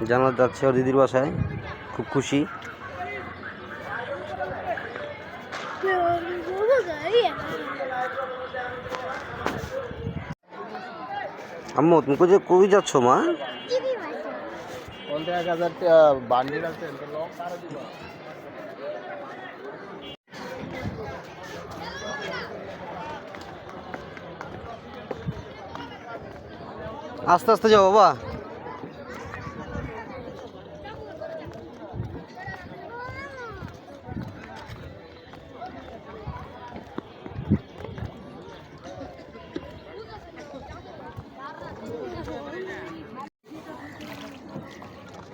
জানাত যাচ্ছে ওর দিদির বাসায়, খুব খুশি। আম্মু তুমি কই যাচ্ছ মা? আস্তে আস্তে যাও বাবা।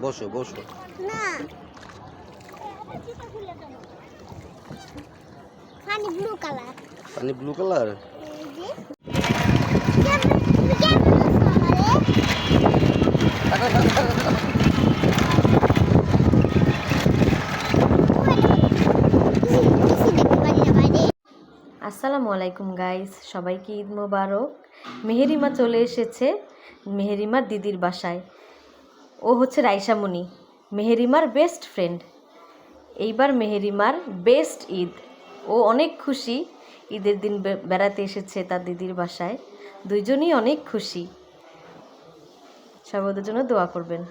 বসো বসো। না পানি ব্লু কালার। পানি ব্লু কালার। আসসালামু আলাইকুম গাইস, সবাইকে ঈদ মোবারক। মেহেরিমা চলে এসেছে মেহেরিমার দিদির বাসায়। ও হচ্ছে রাইসামণি, মেহেরিমার বেস্ট ফ্রেন্ড। এইবার মেহেরিমার বেস্ট ঈদ। ও অনেক খুশি, ঈদের দিন বেড়াতে এসেছে তার দিদির বাসায়। দুইজনই অনেক খুশি। সবাই ওদের জন্য দোয়া করবেন।